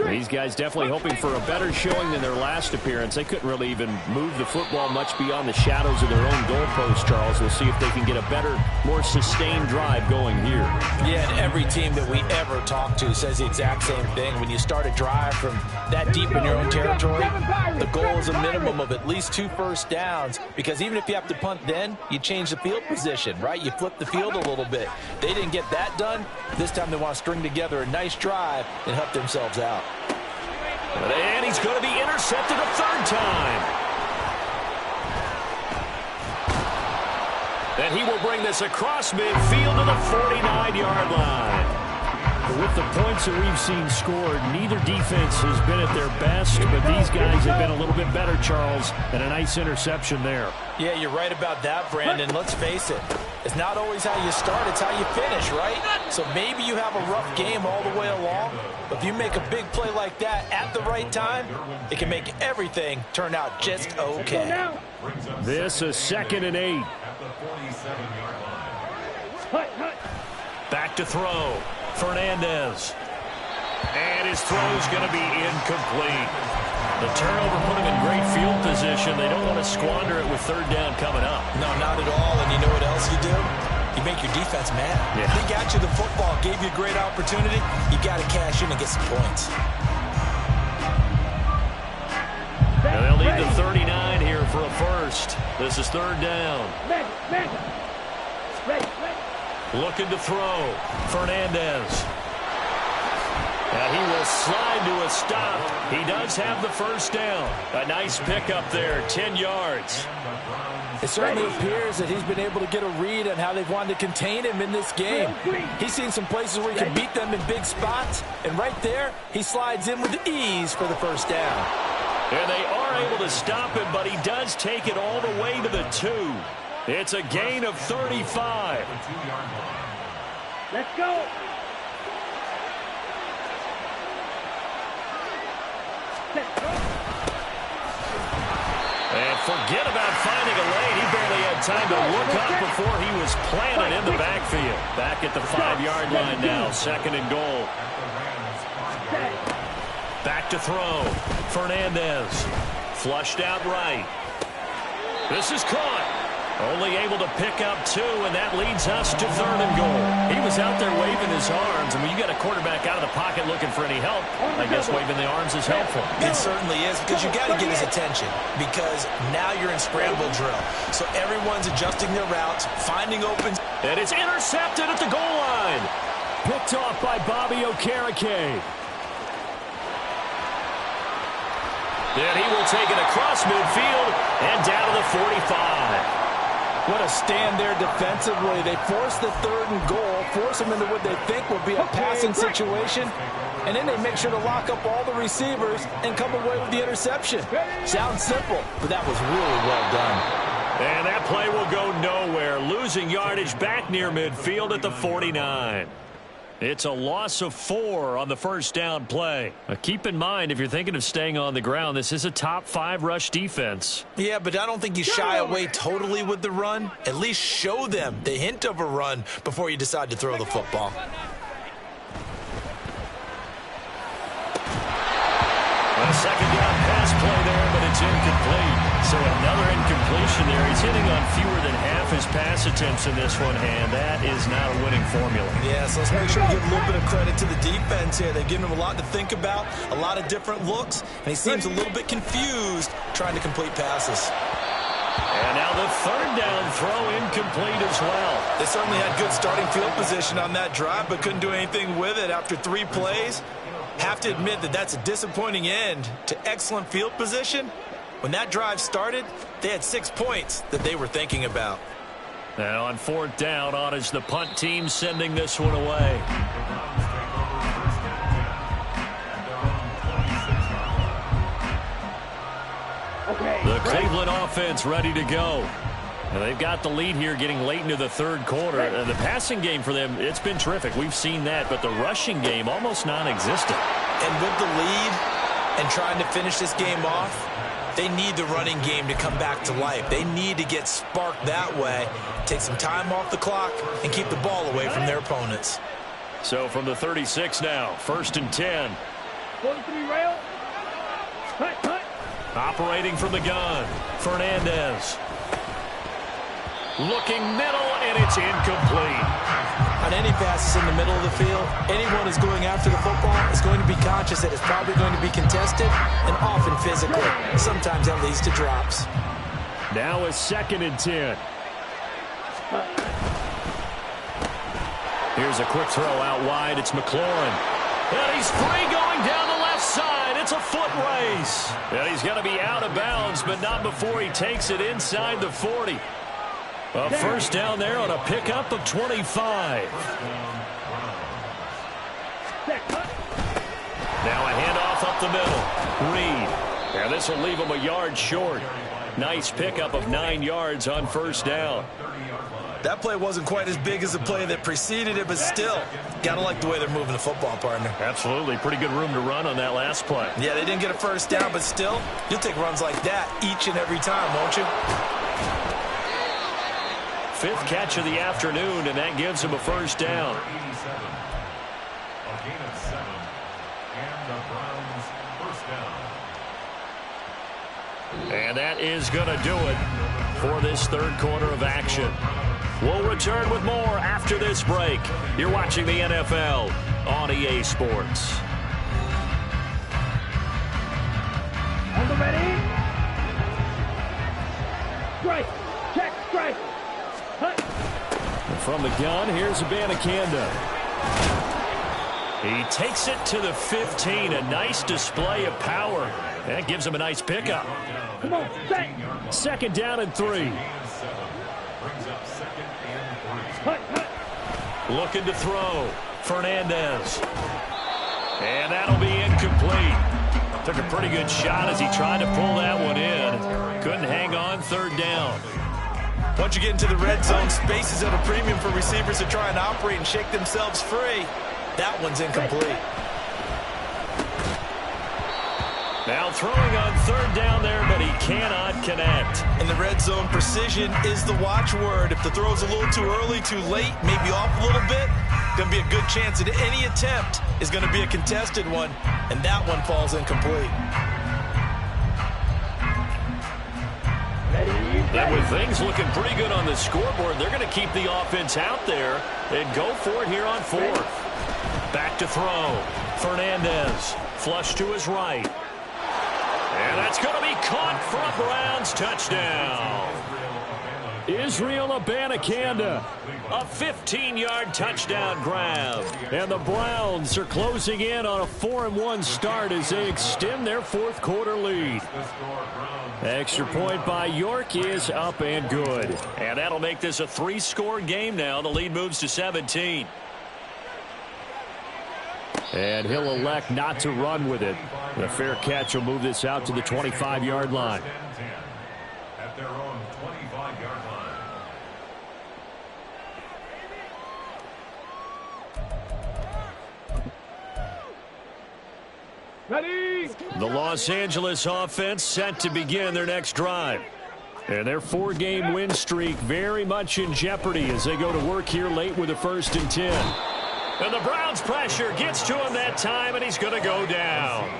These guys definitely hoping for a better showing than their last appearance. They couldn't really even move the football much beyond the shadows of their own goalpost, Charles. We'll see if they can get a better, more sustained drive going here. Yeah, and every team that we ever talk to says the exact same thing. When you start a drive from that deep in your own territory, the goal is a minimum of at least 2 first downs, because even if you have to punt then, you change the field position, right? You flip the field a little bit. They didn't get that done. This time they want to string together a nice drive and help themselves out. And he's going to be intercepted a 3rd time. And he will bring this across midfield to the 49-yard line. With the points that we've seen scored, neither defense has been at their best, but these guys have been a little bit better, Charles, and a nice interception there. Yeah, you're right about that, Brandon. Let's face it. It's not always how you start, it's how you finish, right? So maybe you have a rough game all the way along, but if you make a big play like that at the right time, it can make everything turn out just okay. This is 2nd and 8. Back to throw. Fernandez. And his throw's going to be incomplete. The turnover put him in great field position. They don't want to squander it with 3rd down coming up. No, not at all. And you know what else you do? You make your defense mad. Yeah. They got you the football, gave you a great opportunity. You got to cash in and get some points. And they'll need the 39 here for a first. This is 3rd down. Looking to throw. Fernandez. And he will slide to a stop. He does have the first down. A nice pickup there, 10 yards. It certainly appears that he's been able to get a read on how they've wanted to contain him in this game. He's seen some places where he can beat them in big spots, and right there, he slides in with ease for the first down. And they are able to stop him, but he does take it all the way to the 2. It's a gain of 35. Let's go. And forget about finding a lane. He barely had time to look up before he was planted in the backfield. Back at the 5-yard line now, 2nd and goal. Back to throw. Fernandez. Flushed out right. This is caught. Only able to pick up 2, and that leads us to 3rd and goal. He was out there waving his arms, and when you got a quarterback out of the pocket looking for any help, I guess waving the arms is helpful. It certainly is, because you got to get his attention, because now you're in scramble drill. So everyone's adjusting their routes, finding open. And it's intercepted at the goal line. Picked off by Bobby Okereke. Then he will take it across midfield and down to the 45. What a stand there defensively. They forced the 3rd and goal, They'll force them into what they think will be a passing situation, and then they make sure to lock up all the receivers and come away with the interception. Sounds simple, but that was really well done. And that play will go nowhere, losing yardage back near midfield at the 49. It's a loss of 4 on the first down play. Keep in mind, if you're thinking of staying on the ground, this is a top 5 rush defense. Yeah, but I don't think you shy away totally with the run. At least show them the hint of a run before you decide to throw the football. A second down pass play there, but it's incomplete. So another incompletion there. He's hitting on fewer than half his pass attempts in this one, and that is not a winning formula. Yeah, so let's make sure we give a little bit of credit to the defense here. They've given him a lot to think about, a lot of different looks, and he seems a little bit confused trying to complete passes. And now the third down throw incomplete as well. They certainly had good starting field position on that drive, but couldn't do anything with it after 3 plays. Have to admit that that's a disappointing end to excellent field position. When that drive started, they had 6 points that they were thinking about. Now on 4th down, on is the punt team sending this one away. The Cleveland offense ready to go. Now they've got the lead here getting late into the 3rd quarter. And the passing game for them, it's been terrific. We've seen that, but the rushing game almost non-existent. And with the lead and trying to finish this game off, they need the running game to come back to life. They need to get sparked that way, take some time off the clock, and keep the ball away from their opponents. So from the 36 now, 1st and 10. 43 rail. Cut. Operating from the gun, Fernandez. Looking middle, and it's incomplete. On any passes in the middle of the field, anyone who's going after the football is going to be conscious that it's probably going to be contested and often physical. Sometimes that leads to drops. Now a 2nd and 10. Here's a quick throw out wide. It's McLaurin. And he's free going down the left side. It's a foot race. And he's going to be out of bounds, but not before he takes it inside the 40. A first down there on a pickup of 25. Now a handoff up the middle. Reed. And this will leave him a yard short. Nice pickup of 9 yards on first down. That play wasn't quite as big as the play that preceded it, but still, got to like the way they're moving the football, partner. Absolutely. Pretty good room to run on that last play. Yeah, they didn't get a first down, but still, you'll take runs like that each and every time, won't you? 5th catch of the afternoon, and that gives him a first down. And that is going to do it for this 3rd quarter of action. We'll return with more after this break. You're watching the NFL on EA Sports. On the ready. Strike. Check. Strike. Cut. From the gun, here's Abanikanda. He takes it to the 15. A nice display of power. That gives him a nice pickup. Come on, set. 2nd down and 3. Cut. Looking to throw. Fernandez. And that'll be incomplete. Took a pretty good shot as he tried to pull that one in. Couldn't hang on 3rd down. Once you get into the red zone, space is at a premium for receivers to try and operate and shake themselves free. That one's incomplete. Now throwing on 3rd down there, but he cannot connect. In the red zone, precision is the watchword. If the throw's a little too early, too late, maybe off a little bit, going to be a good chance that any attempt is going to be a contested one, and that one falls incomplete. And with things looking pretty good on the scoreboard, they're going to keep the offense out there and go for it here on 4th. Back to throw. Fernandez, flush to his right. And that's going to be caught for a Browns touchdown. Israel Abanikanda. A 15-yard touchdown grab. And the Browns are closing in on a 4-1 start as they extend their fourth quarter lead. Extra point by York is up and good. And that'll make this a 3-score game now. The lead moves to 17. And he'll elect not to run with it. The fair catch will move this out to the 25-yard line. At their own 25-yard line. Ready. The Los Angeles offense set to begin their next drive. And their 4-game win streak very much in jeopardy as they go to work here late with a 1st and 10. And the Browns pressure gets to him that time, and he's going to go down.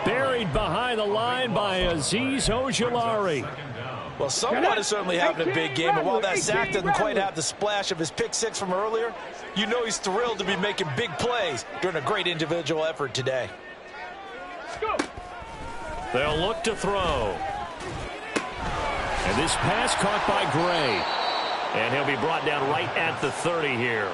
Buried behind the line by Azeez Ojulari. Well, someone is certainly having a big game, and while that sack doesn't quite have the splash of his pick six from earlier, you know he's thrilled to be making big plays during a great individual effort today. They'll look to throw. And this pass caught by Gray. And he'll be brought down right at the 30 here.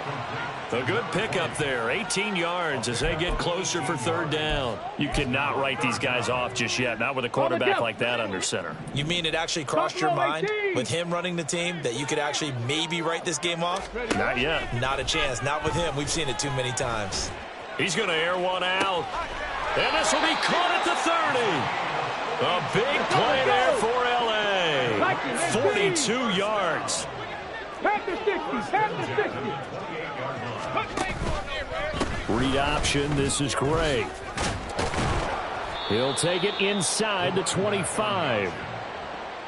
A good pickup there, 18 yards as they get closer for 3rd down. You cannot write these guys off just yet, not with a quarterback like that under center. You mean it actually crossed your mind with him running the team that you could actually maybe write this game off? Not yet. Not a chance. Not with him. We've seen it too many times. He's going to air one out. And this will be caught at the 30. A big play there for L.A. 42 yards. Panther 60. Panther 60. Read option. This is Gray. He'll take it inside the 25.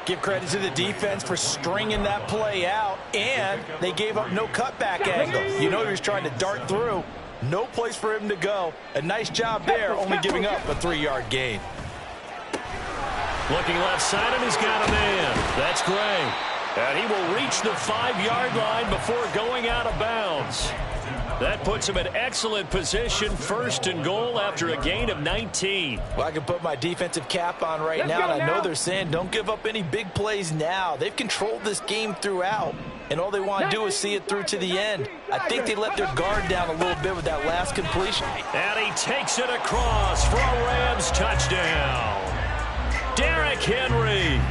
Give credit to the defense for stringing that play out, and they gave up no cutback angle. You know he was trying to dart through. No place for him to go. A nice job there, only giving up a 3-yard gain. Looking left side, and he's got a man. That's Gray. And he will reach the 5-yard line before going out of bounds. That puts him in excellent position, 1st and goal after a gain of 19. Well, I can put my defensive cap on right now, and I know they're saying don't give up any big plays now. They've controlled this game throughout, and all they want to do is see it through to the end. I think they let their guard down a little bit with that last completion. And he takes it across for a Rams touchdown. Derrick Henry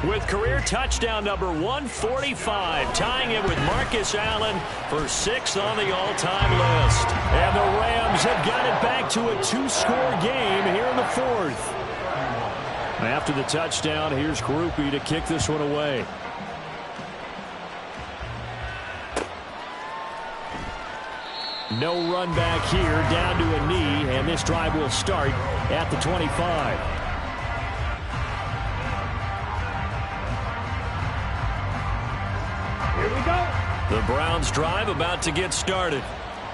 with career touchdown number 145, tying it with Marcus Allen for 6th on the all-time list. And the Rams have got it back to a 2-score game here in the 4th. After the touchdown, here's Groupie to kick this one away. No run back here, down to a knee, and this drive will start at the 25. Here we go. The Browns drive about to get started.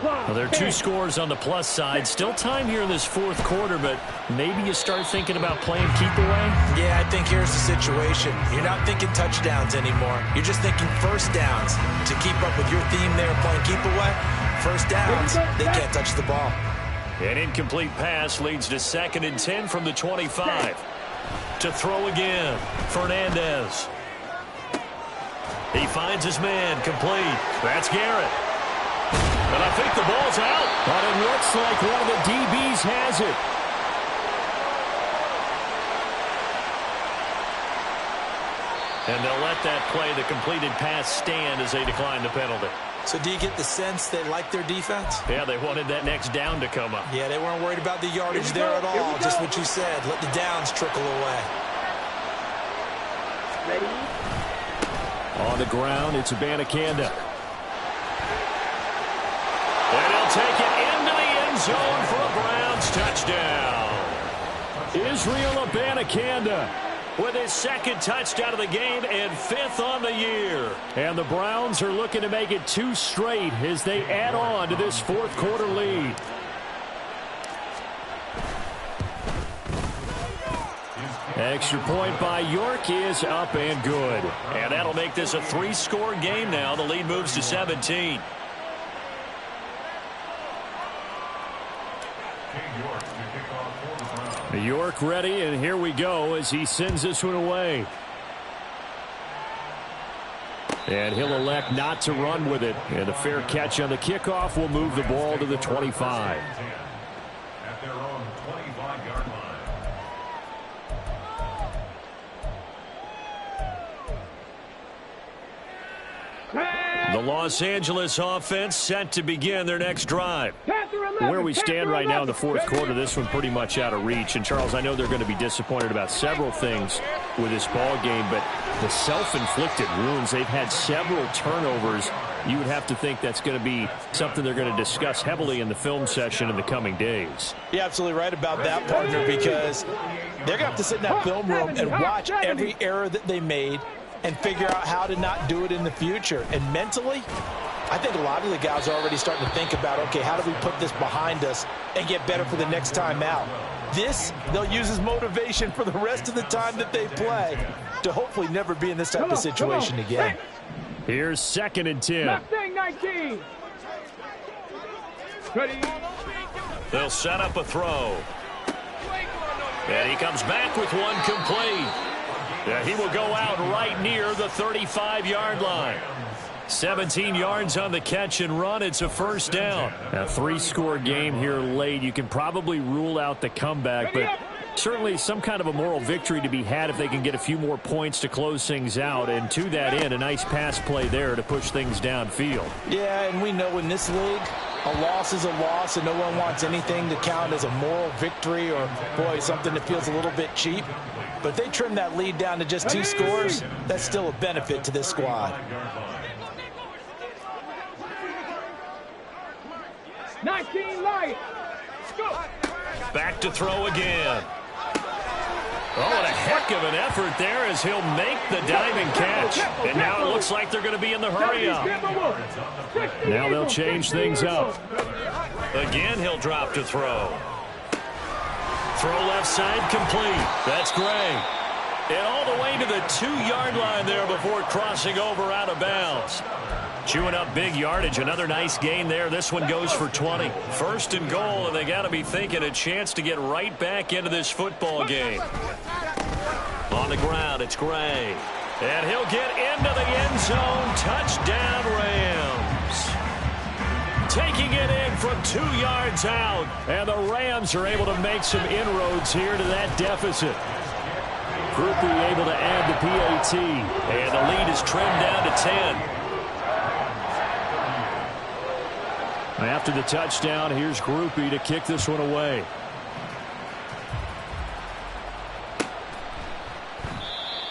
Well, there are 2 scores on the plus side. Still time here in this 4th quarter, but maybe you start thinking about playing keep away? Yeah, I think here's the situation. You're not thinking touchdowns anymore. You're just thinking 1st downs. To keep up with your theme there, playing keep away, 1st downs, they can't touch the ball. An incomplete pass leads to 2nd and 10 from the 25. To throw again, Fernandez. He finds his man, complete. That's Garrett. And I think the ball's out. But it looks like one of the DBs has it. And they'll let that play, the completed pass, stand as they decline the penalty. So do you get the sense they like their defense? Yeah, they wanted that next down to come up. Yeah, they weren't worried about the yardage there at all. Just what you said. Let the downs trickle away. Ready. On the ground, it's Abanikanda. And he'll take it into the end zone for a Browns touchdown. Israel Abanikanda with his 2nd touchdown of the game and 5th on the year. And the Browns are looking to make it 2 straight as they add on to this 4th quarter lead. Extra point by York is up and good. And that'll make this a 3-score game now. The lead moves to 17. York ready, and here we go as he sends this one away. And he'll elect not to run with it. And a fair catch on the kickoff will move the ball to the 25. At their own 25-yard line. The Los Angeles offense set to begin their next drive. Where we stand right now in the fourth quarter, this one pretty much out of reach. And, Charles, I know they're going to be disappointed about several things with this ball game, but the self-inflicted wounds, they've had several turnovers. You would have to think that's going to be something they're going to discuss heavily in the film session in the coming days. You're absolutely right about that, partner, because they're going to have to sit in that film room and watch every error that they made and figure out how to not do it in the future. And mentally, I think a lot of the guys are already starting to think about, okay, how do we put this behind us and get better for the next time out? This, they'll use as motivation for the rest of the time that they play to hopefully never be in this type of situation again. Here's 2nd and 10. Left thing, 19. Ready. They'll set up a throw. And he comes back with one complete. Yeah, he will go out right near the 35-yard line. 17 yards on the catch and run. It's a first down. A 3-score game here late. You can probably rule out the comeback, but certainly some kind of a moral victory to be had if they can get a few more points to close things out. And to that end, a nice pass play there to push things downfield. Yeah, and we know in this league, a loss is a loss, and no one wants anything to count as a moral victory or, boy, something that feels a little bit cheap. But if they trim that lead down to just 2 scores, that's still a benefit to this squad. 19 light. Go. Back to throw again. Oh, and a heck of an effort there as he'll make the diving catch. And now it looks like they're going to be in the hurry up. Now they'll change things up. Again, he'll drop to throw. Throw left side complete. That's Gray. And all the way to the 2-yard line there before crossing over out of bounds. Chewing up big yardage. Another nice gain there. This one goes for 20. 1st and goal, and they got to be thinking a chance to get right back into this football game. On the ground, it's Gray. And he'll get into the end zone. Touchdown, Rams. Taking it in from 2 yards out. And the Rams are able to make some inroads here to that deficit. Groupie able to add the PAT. And the lead is trimmed down to 10. After the touchdown, here's Groupie to kick this one away.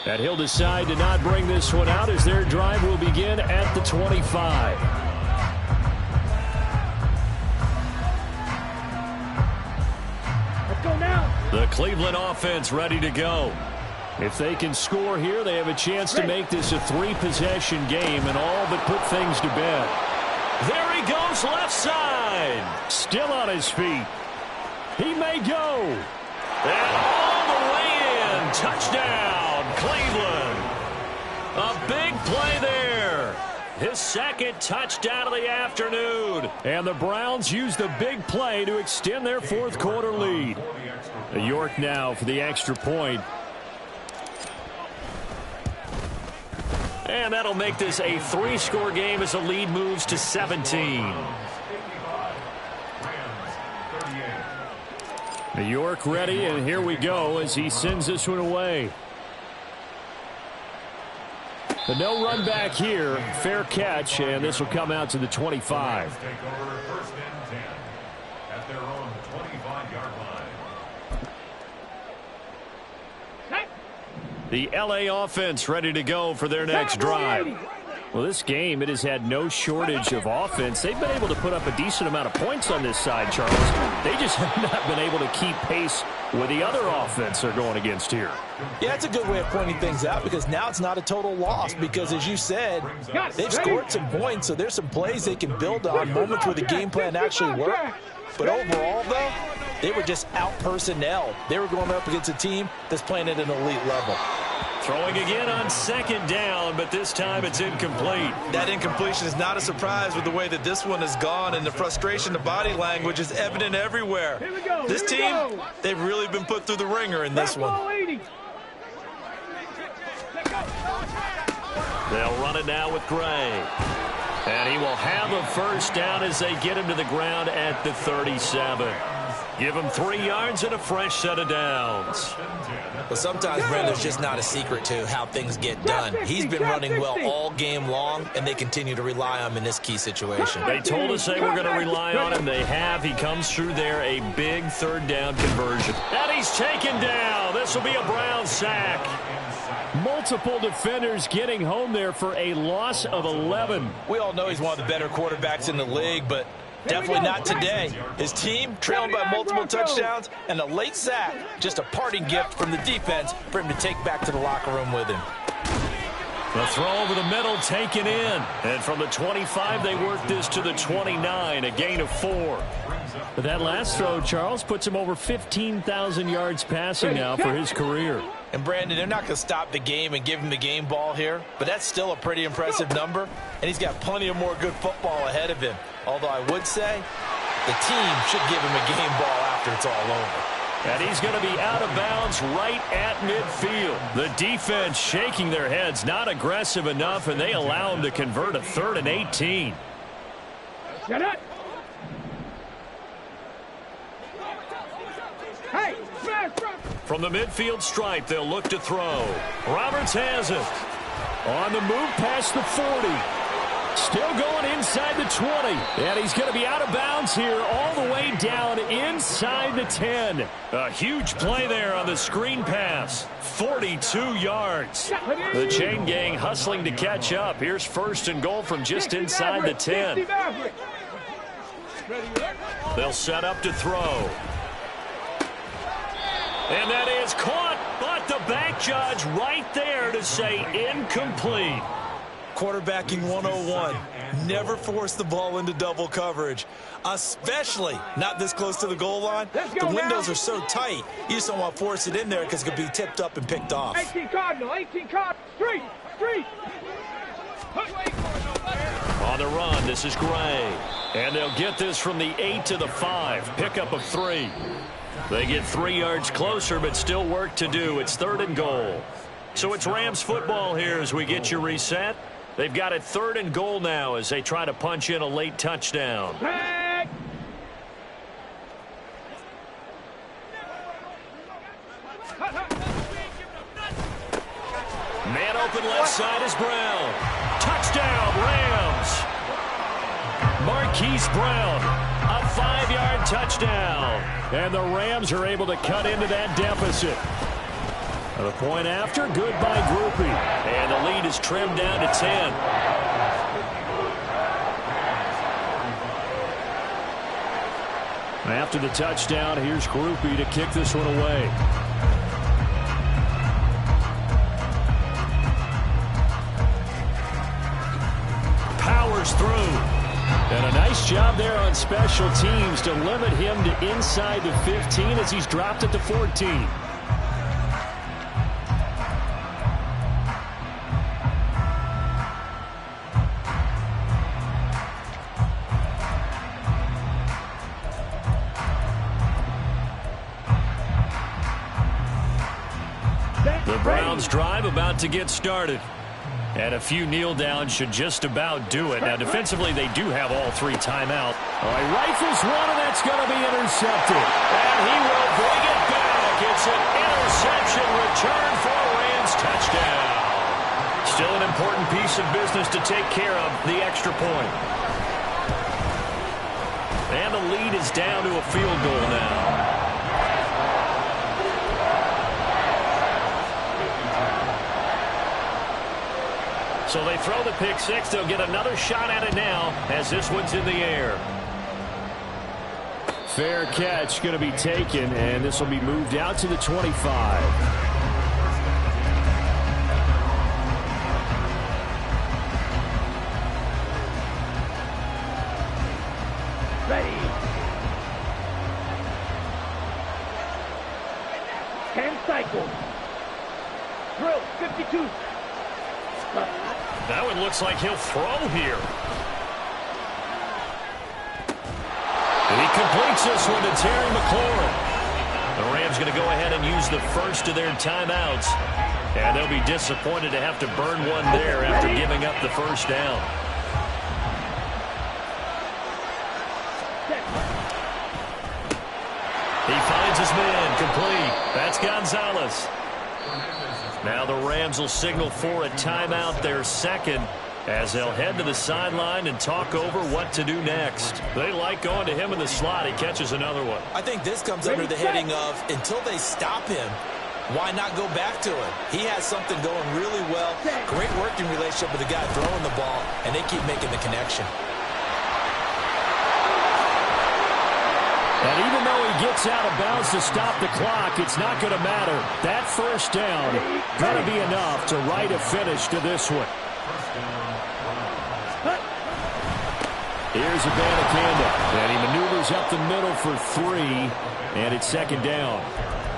And he'll decide to not bring this one out as their drive will begin at the 25. Let's go now. The Cleveland offense ready to go. If they can score here, they have a chance to make this a 3-possession game and all but put things to bed. There he goes, left side. Still on his feet. He may go. And all the way in. Touchdown, Cleveland. A big play there. His 2nd touchdown of the afternoon. And the Browns use the big play to extend their 4th quarter lead. York now for the extra point. And that'll make this a 3-score game as the lead moves to 17. New York ready, and here we go as he sends this one away. But no run back here. Fair catch, and this will come out to the 25. Take over 1st and 10 at their own 25-yard line. The LA offense ready to go for their next drive. Well, this game, it has had no shortage of offense. They've been able to put up a decent amount of points on this side, Charles. They just have not been able to keep pace with the other offense they're going against here. Yeah, it's a good way of pointing things out because now it's not a total loss because, as you said, they've scored some points, so there's some plays they can build on, moments where the game plan actually worked. But overall, though, they were just out-personnel. They were going up against a team that's playing at an elite level. Throwing again on 2nd down, but this time it's incomplete. That incompletion is not a surprise with the way that this one has gone, and the frustration, the body language is evident everywhere. This team, they've really been put through the ringer in this one. They'll run it now with Gray. And he will have a first down as they get him to the ground at the 37. Give him 3 yards and a fresh set of downs. But sometimes, Brent, there's just not a secret to how things get done. He's been running well all game long, and they continue to rely on him in this key situation. They told us they were going to rely on him. They have. He comes through there, a big third down conversion. And he's taken down. This will be a Brown sack. Multiple defenders getting home there for a loss of 11. We all know he's one of the better quarterbacks in the league, but definitely not today. His team trailing by multiple touchdowns and a late sack. Just a parting gift from the defense for him to take back to the locker room with him. The throw over the middle taken in. And from the 25, they work this to the 29, a gain of 4. But that last throw, Charles, puts him over 15,000 yards passing now for his career. And, Brandon, they're not going to stop the game and give him the game ball here, but that's still a pretty impressive number, and he's got plenty of more good football ahead of him. Although I would say the team should give him a game ball after it's all over. And he's going to be out of bounds right at midfield. The defense shaking their heads, not aggressive enough, and they allow him to convert a 3rd and 18. Get it. Hey, from the midfield stripe, they'll look to throw. Roberts has it. On the move past the 40. Still going inside the 20. And he's going to be out of bounds here all the way down inside the 10. A huge play there on the screen pass. 42 yards. The chain gang hustling to catch up. Here's 1st and goal from just inside the 10. They'll set up to throw. And that is caught, but the back judge right there to say incomplete. Quarterbacking 101. Never force the ball into double coverage, especially not this close to the goal line. The windows are so tight, you just don't want to force it in there because it could be tipped up and picked off. 18 Cardinal, 18 Cardinal, street. On the run, this is Gray. And they'll get this from the 8 to the 5. Pickup of 3. They get 3 yards closer, but still work to do. It's 3rd and goal. So it's Rams football here as we get you reset. They've got it 3rd and goal now as they try to punch in a late touchdown. Man open left side is Brown. Touchdown, Rams. Marquise Brown, a 5-yard touchdown. And the Rams are able to cut into that deficit. The point after, good by Groupie. And the lead is trimmed down to 10. After the touchdown, here's Groupie to kick this one away. Powers through. And a nice job there on special teams to limit him to inside the 15 as he's dropped it to 14. The Browns drive about to get started. And a few kneel downs should just about do it. Now, defensively, they do have all 3 timeout. Oh, he rifles one, and that's going to be intercepted. And he will bring it back. It's an interception return for a Rams touchdown. Still an important piece of business to take care of, the extra point. And the lead is down to a field goal now. So they throw the pick 6. They'll get another shot at it now as this one's in the air. Fair catch going to be taken, and this will be moved out to the 25. ready. 10 cycles. Drill, 52. That one looks like he'll throw here. And he completes this one to Terry McLaurin. The Rams going to go ahead and use the first of their timeouts. And they'll be disappointed to have to burn one there after giving up the first down. He finds his man, complete. That's Gonzalez. Now the Rams will signal for a timeout, their second, as they'll head to the sideline and talk over what to do next. They like going to him in the slot. He catches another one. I think this comes under the heading of, until they stop him, why not go back to him? He has something going really well. Great working relationship with the guy throwing the ball, and they keep making the connection. And even though he gets out of bounds to stop the clock, it's not going to matter. That first down going to be enough to write a finish to this one. Here's Abanikanda, and he maneuvers up the middle for 3, and it's second down.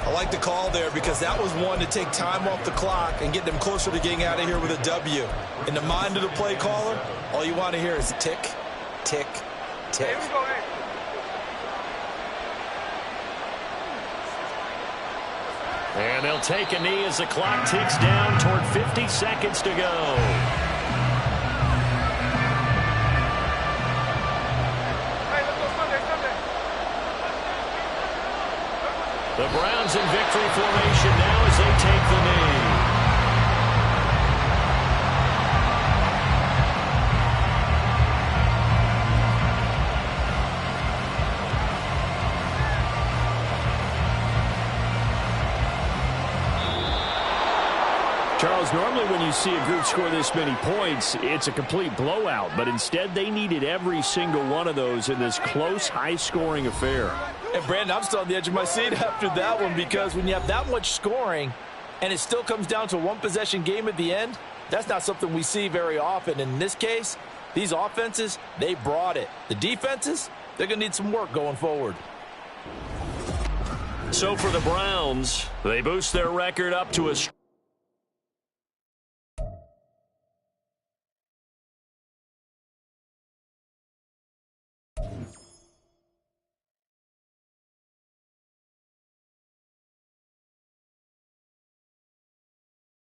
I like the call there because that was one to take time off the clock and get them closer to getting out of here with a W. In the mind of the play caller, all you want to hear is tick, tick, tick. Here we go, hey. And they'll take a knee as the clock ticks down toward 50 seconds to go. The Browns in victory formation now as they take the knee. Charles, normally when you see a group score this many points, it's a complete blowout. But instead, they needed every single one of those in this close, high-scoring affair. And, Brandon, I'm still on the edge of my seat after that one because when you have that much scoring and it still comes down to a one-possession game at the end, that's not something we see very often. In this case, these offenses, they brought it. The defenses, they're going to need some work going forward. So for the Browns, they boost their record up to a